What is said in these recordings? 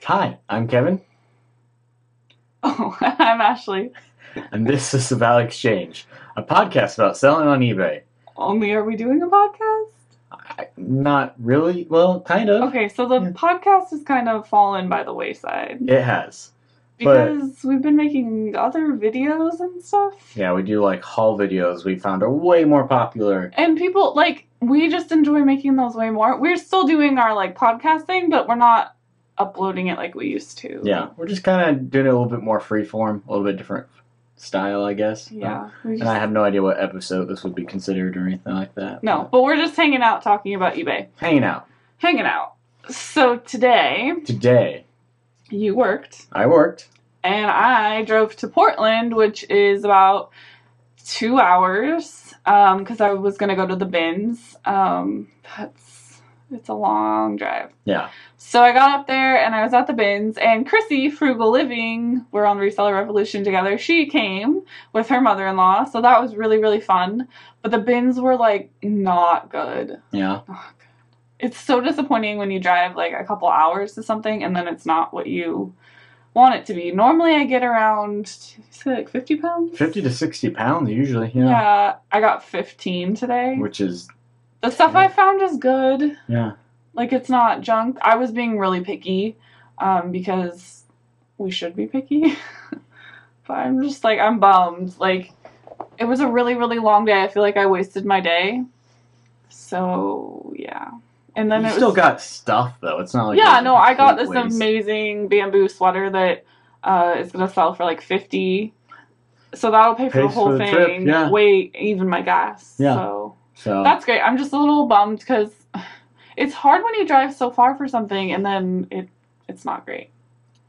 Hi, I'm Kevin, Oh, I'm Ashley. and this is About Exchange, a podcast about selling on eBay. Only are we doing a podcast? Not really. Well, kind of. Okay, so the Yeah. podcast has kind of fallen by the wayside. It has. Because we've been making other videos and stuff. Yeah, we do like haul videos. We found are way more popular. And people, we just enjoy making those way more. We're still doing our, podcasting, but we're not uploading it like we used to. Yeah, we're just kind of doing it a little bit more freeform, a little bit different style, I guess. Yeah. And I have no idea what episode this would be considered or anything like that. No, but we're just hanging out talking about eBay. Hanging out. So today, you worked. I worked. And I drove to Portland, which is about 2 hours, because I was going to go to the bins. It's a long drive. Yeah. So I got up there, and I was at the bins, and Chrissy, Frugal Living, we're on Reseller Revolution together, she came with her mother-in-law, so that was really, really fun. But the bins were, not good. Yeah. Not good. It's so disappointing when you drive, a couple hours to something, and then it's not what you want it to be. Normally I get around, 50 pounds? 50 to 60 pounds usually, Yeah, I got 15 today. Which is... The stuff I found is good. Yeah. It's not junk. I was being really picky, because we should be picky. But I'm just, I'm bummed. It was a really, really long day. I feel like I wasted my day. So, yeah. And then you still got stuff, though. It's not like... Yeah, no, I got this waste. amazing bamboo sweater that is going to sell for, $50. So that'll pay for the whole thing. Trip, yeah. Even my gas. Yeah. So that's great. I'm just a little bummed because it's hard when you drive so far for something and then it's not great.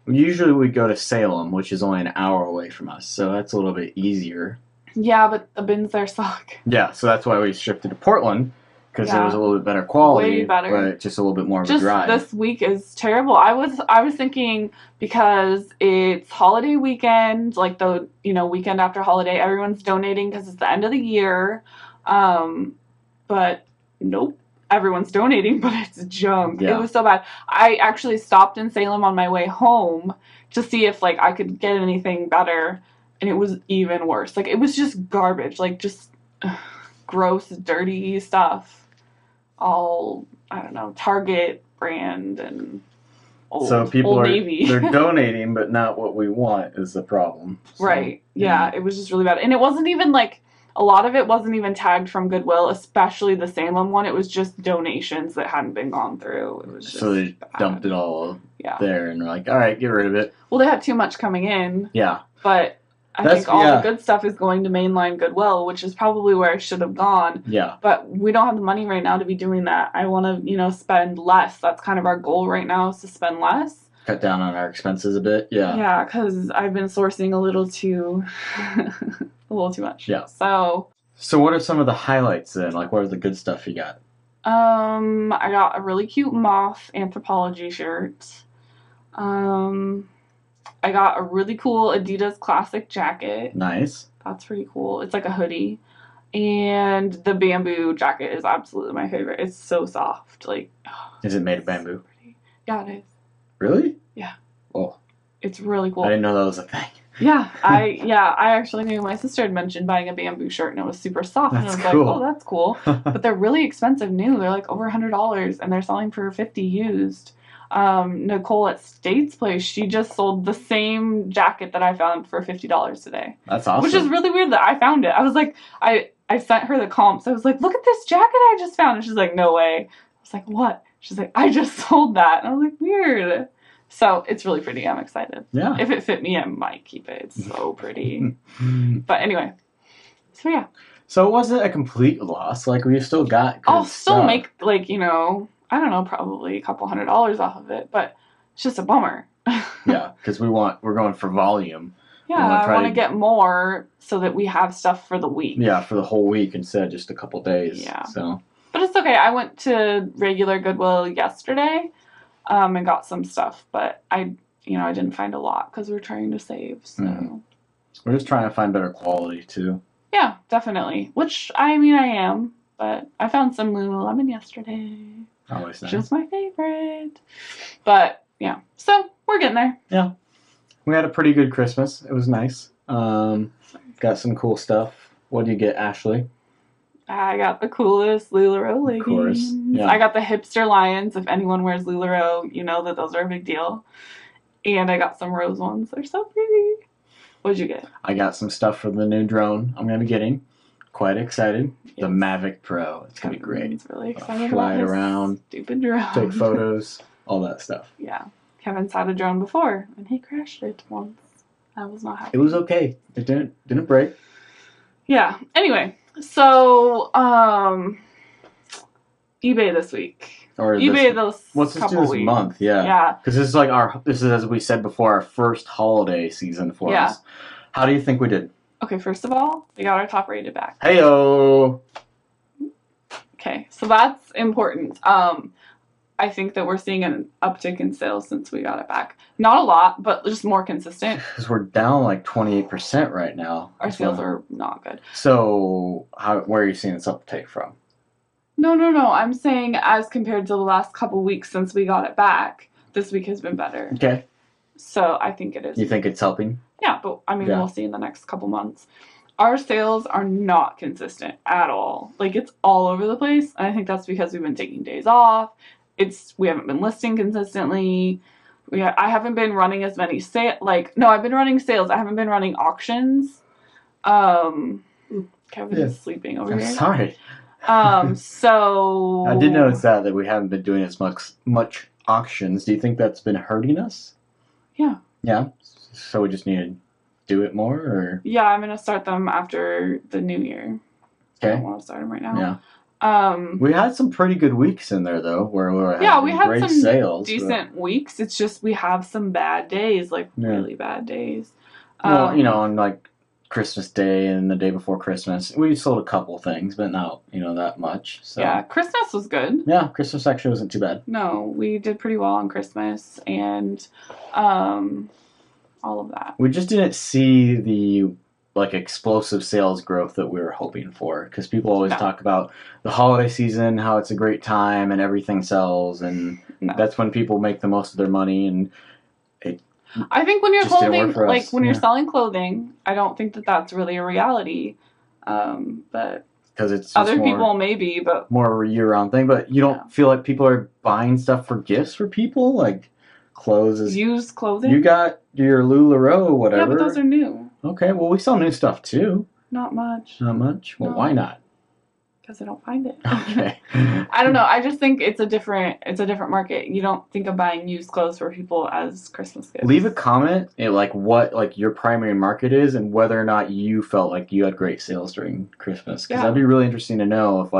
Usually we go to Salem, which is only an hour away from us, so that's a little bit easier. Yeah, but the bins there suck. Yeah, so that's why we shifted to Portland. Because it was a little bit better quality, way better. But just a little bit more of a drive. This week is terrible. I was thinking because it's holiday weekend, the weekend after holiday, everyone's donating because it's the end of the year. But nope, everyone's donating, but it's junk. Yeah. It was so bad. I actually stopped in Salem on my way home to see if I could get anything better, and it was even worse. It was just garbage, just gross, dirty stuff. All, I don't know, Target brand and so people Old Navy. They're donating, but not what we want is the problem. So, right. Yeah, it was just really bad. And it wasn't even a lot of it wasn't even tagged from Goodwill, especially the Salem one. It was just donations that hadn't been gone through. It was just so they bad. Dumped it all there and were all right, get rid of it. Well, they had too much coming in. Yeah. But I think all the good stuff is going to mainline Goodwill, which is probably where I should have gone. Yeah. But we don't have the money right now to be doing that. I want to, spend less. That's kind of our goal right now, is to spend less. Cut down on our expenses a bit. Yeah. Yeah, because I've been sourcing a little too much. Yeah. So what are some of the highlights then? What are the good stuff you got? I got a really cute moth anthropology shirt. I got a really cool Adidas classic jacket. Nice. That's pretty cool. It's a hoodie. And the bamboo jacket is absolutely my favorite. It's so soft. Is it made of bamboo? So yeah, it is. Really? Yeah. Oh. It's really cool. I didn't know that was a thing. Yeah, I actually knew my sister had mentioned buying a bamboo shirt and it was super soft. That's and I was cool. oh, that's cool. But they're really expensive new. They're over $100 and they're selling for $50 used. Nicole at State's Place, she just sold the same jacket that I found for $50 today. That's awesome. Which is really weird that I found it. I was I sent her the comps. I was look at this jacket I just found. And she's no way. I was what? She's I just sold that. And I was weird. So it's really pretty. I'm excited. Yeah. If it fit me, I might keep it. It's so pretty. But anyway. So yeah. So it wasn't a complete loss. We still got good I'll still stuff. make I don't know, probably a couple $100 off of it, but it's just a bummer. Yeah, because we're going for volume. Yeah, I want to get more so that we have stuff for the week. Yeah, for the whole week instead of just a couple days. Yeah. So. But it's okay. I went to regular Goodwill yesterday, and got some stuff, but I didn't find a lot because we're trying to save. So. We're just trying to find better quality too. Yeah, definitely. Which I am, but I found some Lululemon yesterday. Always nice. Which was my favorite. But yeah, so we're getting there. Yeah. We had a pretty good Christmas. It was nice. Got some cool stuff. What did you get, Ashley? I got the coolest LuLaRoe leggings. Of course. Yeah. I got the hipster Lions. If anyone wears LuLaRoe, you know that those are a big deal. And I got some rose ones. They're so pretty. What'd you get? I got some stuff for the new drone I'm going to be getting. Quite excited. Yes. The Mavic Pro. It's going to be great. It's really excited fly it around. Stupid drone. Take photos. All that stuff. Yeah. Kevin's had a drone before, and he crashed it once. I was not happy. It was okay. It didn't break. Yeah. Anyway, so eBay this week. Or eBay this couple weeks. Month, yeah. Yeah. Because this is like this is, as we said before, our first holiday season for us. How do you think we did? Okay, first of all, we got our top rated back. Heyo. Okay, so that's important. I think that we're seeing an uptick in sales since we got it back. Not a lot, but just more consistent. Because we're down like 28% right now. Our sales are not good. So, where are you seeing this uptake from? No. I'm saying as compared to the last couple weeks since we got it back, this week has been better. Okay. So, I think it is. You think it's helping? Yeah, but I mean, we'll see in the next couple months. Our sales are not consistent at all. Like, it's all over the place. And I think that's because we've been taking days off. We haven't been listing consistently. I haven't been running as many I've been running sales. I haven't been running auctions. Kevin is sleeping over here. Sorry. So I did notice that we haven't been doing as much auctions. Do you think that's been hurting us? Yeah. Yeah. So we just need to do it more, or? Yeah, I'm gonna start them after the new year. Okay. I don't want to start them right now. Yeah. We had some pretty good weeks in there though, where we were having great some sales, decent weeks. It's just we have some bad days, really bad days. Well, on like Christmas Day and the day before Christmas, we sold a couple things, but not that much. So yeah, Christmas was good. Yeah, Christmas actually wasn't too bad. No, we did pretty well on Christmas and all of that. We just didn't see the explosive sales growth that we were hoping for, because people always talk about the holiday season, how it's a great time and everything sells, and that's when people make the most of their money. And I think when you're clothing, when you're selling clothing, I don't think that that's really a reality. But because it's other people maybe, but more a year-round thing. But you don't feel like people are buying stuff for gifts for people, like clothes. Used clothing. You got your LuLaRoe, whatever. Yeah, but those are new. Okay, well, we sell new stuff, too. Not much. Not much? Well, why not? Because I don't find it. Okay. I don't know. I just think it's a different market. You don't think of buying used clothes for people as Christmas gifts. Leave a comment, what your primary market is and whether or not you felt like you had great sales during Christmas. Because that'd be really interesting to know if,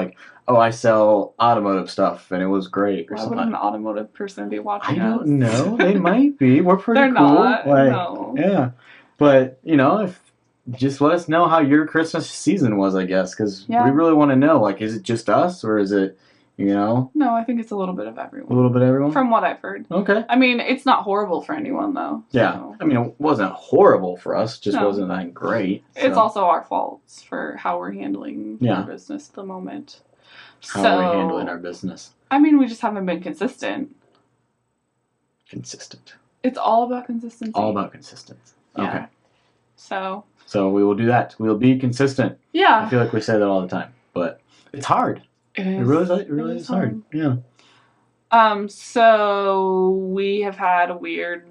I sell automotive stuff and it was great. Why would an automotive person be watching us? I don't know. They might be. We're pretty They're cool. Not. No. Yeah. But, if just let us know how your Christmas season was, I guess, because we really want to know. Is it just us or is it, No, I think it's a little bit of everyone. A little bit of everyone? From what I've heard. Okay. I mean, it's not horrible for anyone, though. Yeah. So. I mean, it wasn't horrible for us. It just wasn't that great. So. It's also our faults for how we're handling our business at the moment. How are we handling our business? I mean, we just haven't been consistent. Consistent. It's all about consistency. All about consistency. Yeah. Okay. So we will do that. We'll be consistent. Yeah. I feel like we say that all the time, but it's hard. It really is hard. Yeah. So we have had a buyer.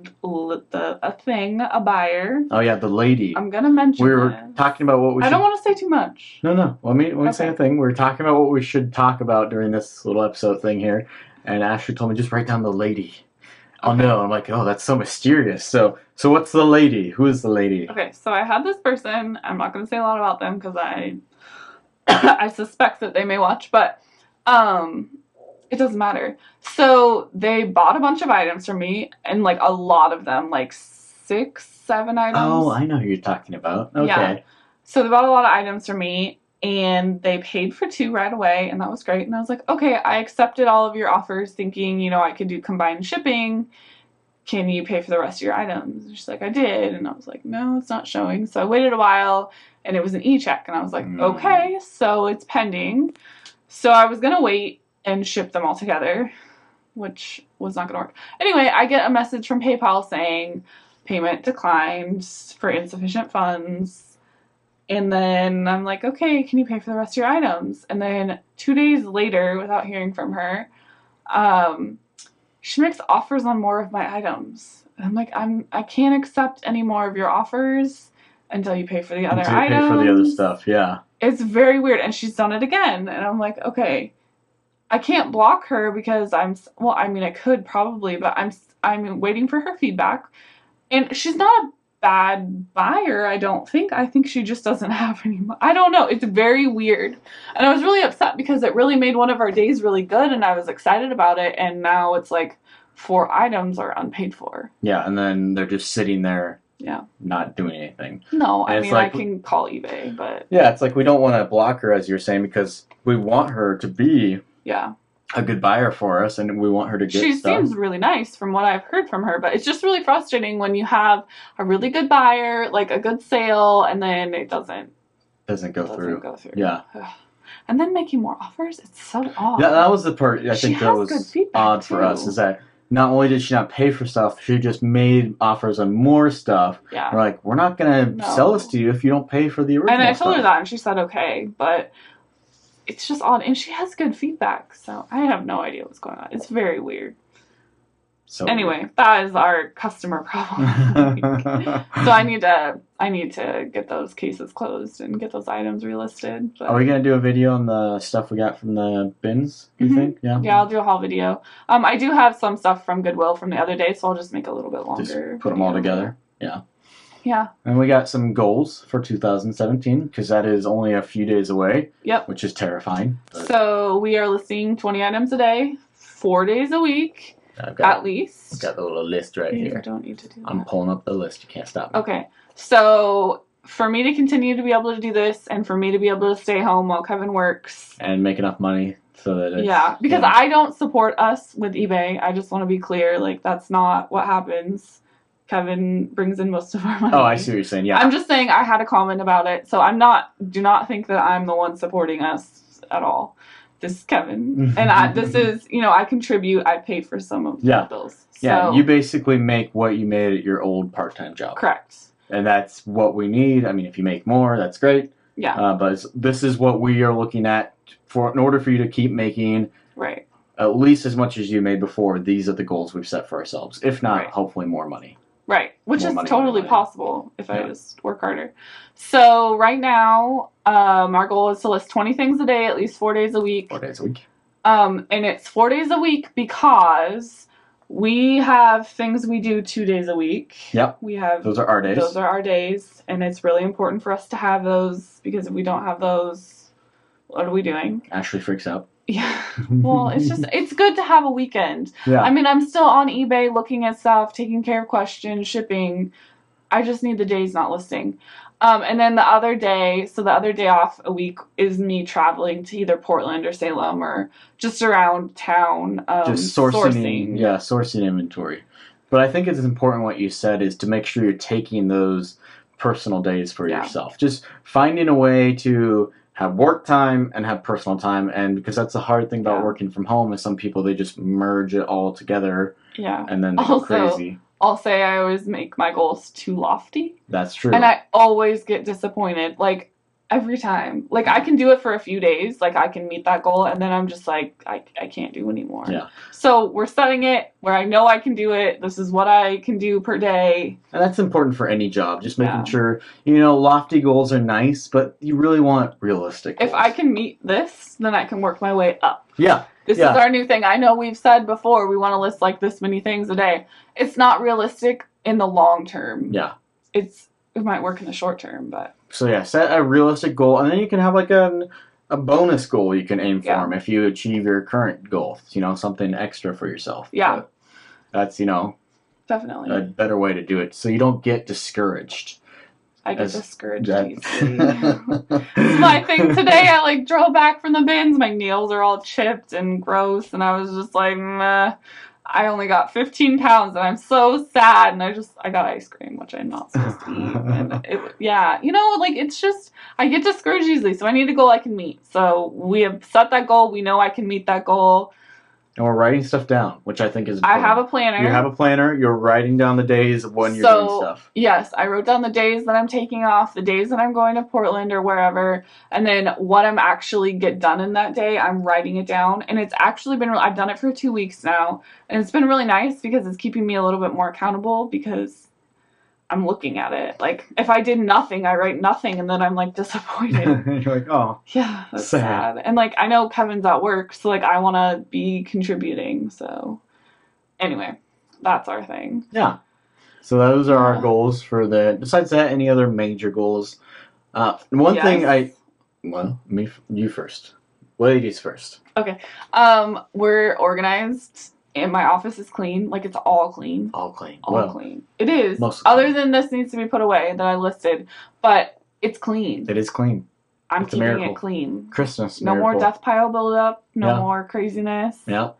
Oh yeah, the lady. I'm gonna mention. We were talking about what we. I don't want to say too much. No. Let me say a thing. We were talking about what we should talk about during this little episode thing here, and Ashley told me just write down the lady. Oh no! I'm like, that's so mysterious. So what's the lady? Who is the lady? Okay, so I had this person. I'm not going to say a lot about them because I suspect that they may watch, but it doesn't matter. So they bought a bunch of items from me, and a lot of them, 6, 7 items. Oh, I know who you're talking about. Okay. Yeah. So they bought a lot of items from me. And they paid for 2 right away, and that was great. And I was like, okay, I accepted all of your offers thinking, I could do combined shipping. Can you pay for the rest of your items? And she's like, I did. And I was like, no, it's not showing. So I waited a while, and it was an e-check. And I was like, okay, so it's pending. So I was going to wait and ship them all together. which was not going to work. Anyway, I get a message from PayPal saying payment declined for insufficient funds. And then I'm like, okay, can you pay for the rest of your items? And then 2 days later, without hearing from her, she makes offers on more of my items. And I'm like, I can't accept any more of your offers until you pay for the other items. Pay for the other stuff, yeah. It's very weird. And she's done it again. And I'm like, okay, I can't block her because I could probably, but I'm waiting for her feedback. And she's not a bad buyer, I don't think. I think she just doesn't have any money. I don't know. It's very weird. And I was really upset because it really made one of our days really good and I was excited about it. And now it's like 4 items are unpaid for. Yeah, and then they're just sitting there. Yeah. Not doing anything. No, I mean, like, I can call eBay, but... Yeah, it's like we don't want to block her, as you're saying, because we want her to be a good buyer for us, and we want her to get She seems really nice from what I've heard from her, but it's just really frustrating when you have a really good buyer, like a good sale, and then it doesn't go through. Yeah. And then making more offers, it's so odd. Yeah, that was the part I think that was odd for us, is that not only did she not pay for stuff, she just made offers on more stuff. Yeah. We're like, we're not going to sell this to you if you don't pay for the original And I stuff. told her that, and she said okay, but it's just odd. And she has good feedback, so I have no idea what's going on. It's very weird. So anyway, that is our customer problem. So I need to get those cases closed and get those items relisted. But... Are we gonna do a video on the stuff we got from the bins? You think? Yeah. Yeah, I'll do a haul video. I do have some stuff from Goodwill from the other day, so I'll just make a little bit longer. Just put them all together. Yeah. Yeah. And we got some goals for 2017 because that is only a few days away. Yep. Which is terrifying. But... So we are listing 20 items a day, 4 days a week. At least. I've got the little list right here. You don't need to do that. I'm pulling up the list. You can't stop me. Okay. So for me to continue to be able to do this and for me to be able to stay home while Kevin works. And make enough money so that it's... Yeah. Because I don't support us with eBay. I just want to be clear. Like, that's not what happens. Kevin brings in most of our money. Oh, I see what you're saying. Yeah. I'm just saying I had a comment about it. So do not think that I'm the one supporting us at all. This is Kevin. And this is, I contribute. I pay for some of the bills. So, yeah, you basically make what you made at your old part-time job. Correct. And that's what we need. I mean, if you make more, that's great. Yeah. But this is what we are looking at in order for you to keep making at least as much as you made before. These are the goals we've set for ourselves. If not, hopefully more money. Right. Which is totally possible if I just work harder. So right now, our goal is to list 20 things a day, at least 4 days a week. 4 days a week. And it's 4 days a week because we have things we do 2 days a week. Yep. Those are our days. Those are our days. And it's really important for us to have those because if we don't have those, what are we doing? Ashley freaks out. Yeah. Well, it's good to have a weekend. Yeah. I mean, I'm still on eBay looking at stuff, taking care of questions, shipping. I just need the days not listing. And then the other day off a week is me traveling to either Portland or Salem or just around town. Just sourcing. Yeah, sourcing inventory. But I think it's important what you said is to make sure you're taking those personal days for yourself. Just finding a way to have work time and have personal time, and because that's the hard thing about working from home is some people, they just merge it all together and then they go crazy. I'll say I always make my goals too lofty. That's true. And I always get disappointed, like every time. Like I can do it for a few days, like I can meet that goal, and then I'm just like, I can't do anymore. Yeah. So we're setting it where I know I can do it. This is what I can do per day. And that's important for any job. Just making sure, lofty goals are nice, but you really want realistic goals. If I can meet this, then I can work my way up. Yeah. This is our new thing. I know we've said before we want to list like this many things a day. It's not realistic in the long term. Yeah. It might work in the short term, but... So set a realistic goal, and then you can have like a bonus goal you can aim for if you achieve your current goal. Something extra for yourself. Yeah. But that's, definitely a better way to do it so you don't get discouraged. I get discouraged easily. It's my thing today. I drove back from the bins. My nails are all chipped and gross, and I was just like, meh. I only got 15 pounds, and I'm so sad. And I got ice cream, which I'm not supposed to eat. And it's just I get discouraged easily. So I need a goal I can meet. So we have set that goal. We know I can meet that goal. And we're writing stuff down, which I think is important. I have a planner. You have a planner. You're writing down the days of when you're doing stuff. Yes, I wrote down the days that I'm taking off, the days that I'm going to Portland or wherever, and then what I'm actually get done in that day, I'm writing it down. And it's actually been, I've done it for 2 weeks now, and it's been really nice because it's keeping me a little bit more accountable because I'm looking at it. Like, if I did nothing, I write nothing, and then I'm, like, disappointed. You're like, oh. Yeah, that's sad. And, like, I know Kevin's at work, so, like, I want to be contributing, so. Anyway, that's our thing. Yeah. So those are our goals for the... Besides that, any other major goals? One thing Well, you first. Ladies first. Okay. We're organized. And my office is clean. Like, it's all clean. All clean. All clean. It is. Other than this needs to be put away that I listed. But it's clean. It is clean. I'm keeping it clean. Christmas No miracle. more death pile buildup. No more craziness. Yeah.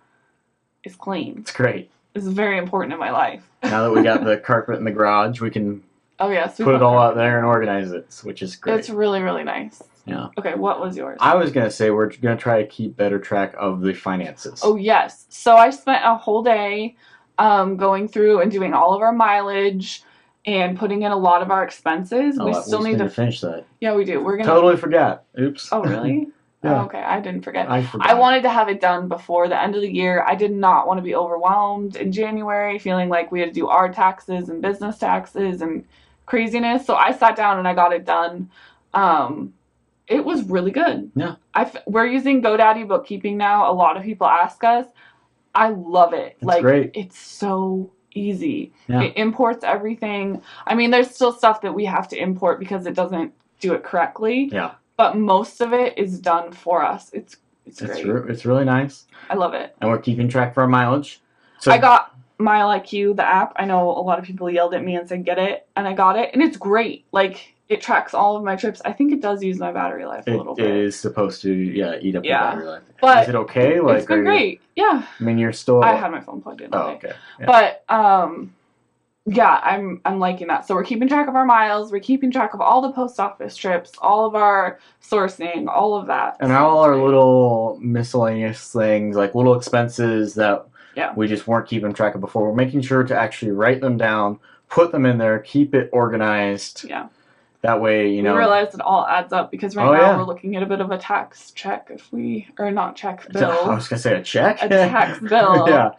It's clean. It's great. This is very important in my life. Now that we got the carpet in the garage, we can put it all out there and organize it, which is great. It's really, really nice. Yeah. Okay, what was yours? I was going to say we're going to try to keep better track of the finances. Oh, yes. So I spent a whole day going through and doing all of our mileage and putting in a lot of our expenses. We still need to finish that. Yeah, we do. We're gonna totally forgot. Oops. Oh, really? Yeah. Oh, okay, I didn't forget. I forgot. I wanted to have it done before the end of the year. I did not want to be overwhelmed in January, feeling like we had to do our taxes and business taxes and craziness. So I sat down and I got it done. It was really good. Yeah. We're using GoDaddy bookkeeping now. A lot of people ask us. I love it. It's great. It's so easy. Yeah. It imports everything. I mean, there's still stuff that we have to import because it doesn't do it correctly. Yeah. But most of it is done for us. It's great. It's really nice. I love it. And we're keeping track of our mileage. So I got Mile IQ, the app. I know a lot of people yelled at me and said, get it. And I got it. And it's great. Like, it tracks all of my trips. I think it does use my battery life a little bit. It is supposed to, eat up the battery life. But is it okay? Like, it's been great. Yeah. I mean, you're still... I had my phone plugged in. Oh, okay. Yeah. But, I'm liking that. So we're keeping track of our miles. We're keeping track of all the post office trips, all of our sourcing, all of that. And all our little miscellaneous things, like little expenses that we just weren't keeping track of before. We're making sure to actually write them down, put them in there, keep it organized. Yeah. That way, we realize it all adds up because right now we're looking at a bit of a tax check bill. I was going to say a check? A tax bill. Yeah.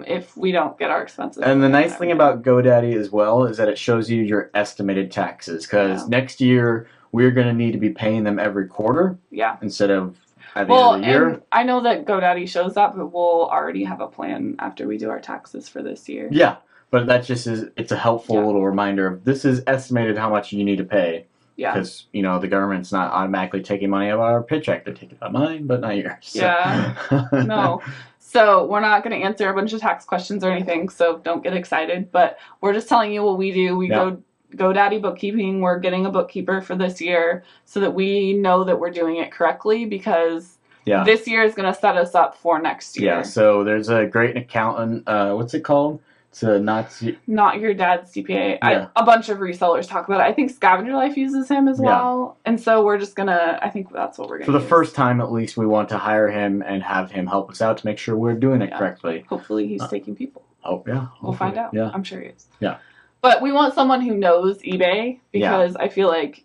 If we don't get our expenses. And the nice thing about GoDaddy as well is that it shows you your estimated taxes because next year we're going to need to be paying them every quarter. Yeah. Instead of at the end of the year. And I know that GoDaddy shows that, but we'll already have a plan after we do our taxes for this year. Yeah. But that just it's a helpful little reminder of this is estimated how much you need to pay. Yeah. Because, the government's not automatically taking money out of our paycheck. They're taking out mine, but not yours. So. Yeah. No. So we're not going to answer a bunch of tax questions or anything, so don't get excited. But we're just telling you what we do. We go GoDaddy bookkeeping. We're getting a bookkeeper for this year so that we know that we're doing it correctly because this year is going to set us up for next year. Yeah, so there's a great accountant. What's it called? To Not Your Dad's CPA. Yeah. A bunch of resellers talk about it. I think Scavenger Life uses him as well. And so we're just going to, I think that's what we're going to do. For the first time, at least, we want to hire him and have him help us out to make sure we're doing it correctly. Hopefully he's taking people. Oh, yeah. We'll find out. Yeah. I'm sure he is. Yeah. But we want someone who knows eBay because I feel like...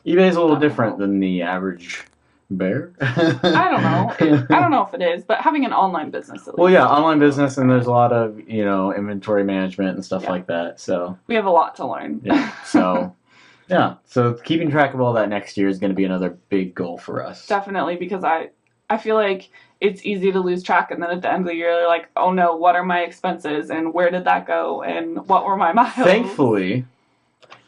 eBay is a little different than the average... bear? I don't know. I don't know if it is, but having an online business at least. Well, yeah, online business, and there's a lot of, inventory management and stuff like that, so. We have a lot to learn. Yeah, so, so keeping track of all that next year is going to be another big goal for us. Definitely, because I feel like it's easy to lose track, and then at the end of the year, they're like, oh no, what are my expenses, and where did that go, and what were my miles? Thankfully,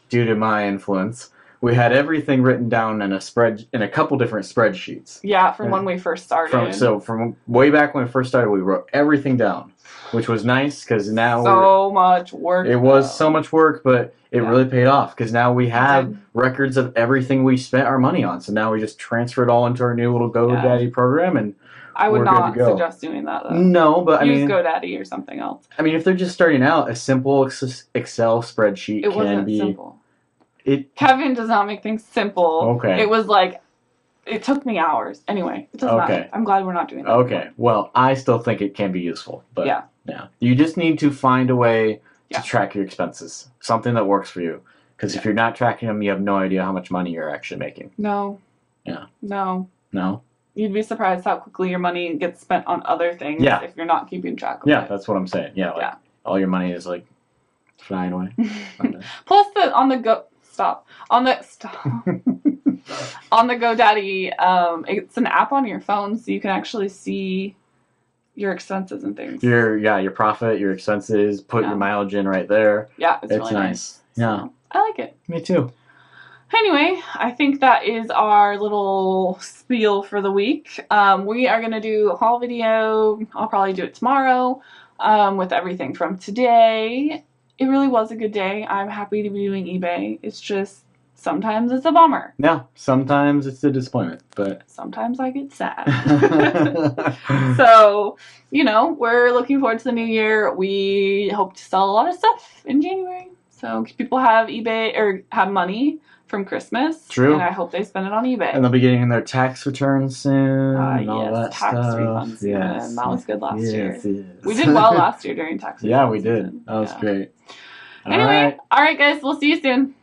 due to my influence, we had everything written down in a couple different spreadsheets. Yeah, from when we first started. From way back when we first started, we wrote everything down, which was nice because now much work. It was so much work, but it really paid off because now we have records of everything we spent our money on. So now we just transfer it all into our new little GoDaddy program, and I would not suggest doing that, though. No, but use GoDaddy or something else. I mean, if they're just starting out, a simple Excel spreadsheet can be simple. Kevin does not make things simple. Okay. It was like It took me hours. Anyway, it doesn't matter. I'm glad we're not doing that. Okay. Anymore. Well, I still think it can be useful. But yeah. You just need to find a way to track your expenses. Something that works for you. Because if you're not tracking them, you have no idea how much money you're actually making. No. Yeah. No. No? You'd be surprised how quickly your money gets spent on other things if you're not keeping track of it. Yeah, that's what I'm saying. Yeah, like all your money is like flying away. Plus on the GoDaddy, it's an app on your phone, so you can actually see your expenses and things. Your profit, your expenses, put your mileage in right there. Yeah, it's really nice. Yeah. So, I like it. Me too. Anyway, I think that is our little spiel for the week. We are going to do a haul video. I'll probably do it tomorrow with everything from today. It really was a good day. I'm happy to be doing eBay. It's just sometimes it's a bummer. Yeah, sometimes it's a disappointment, but sometimes I get sad. So, we're looking forward to the new year. We hope to sell a lot of stuff in January. So people have eBay or have money from Christmas. True. And I hope they spend it on eBay. And they'll be getting their tax returns soon and all that tax stuff. refunds. Yes. That was good last year. Yes. We did well last year during tax refunds. Yeah, we did. That was great. Anyway, all right, guys. We'll see you soon.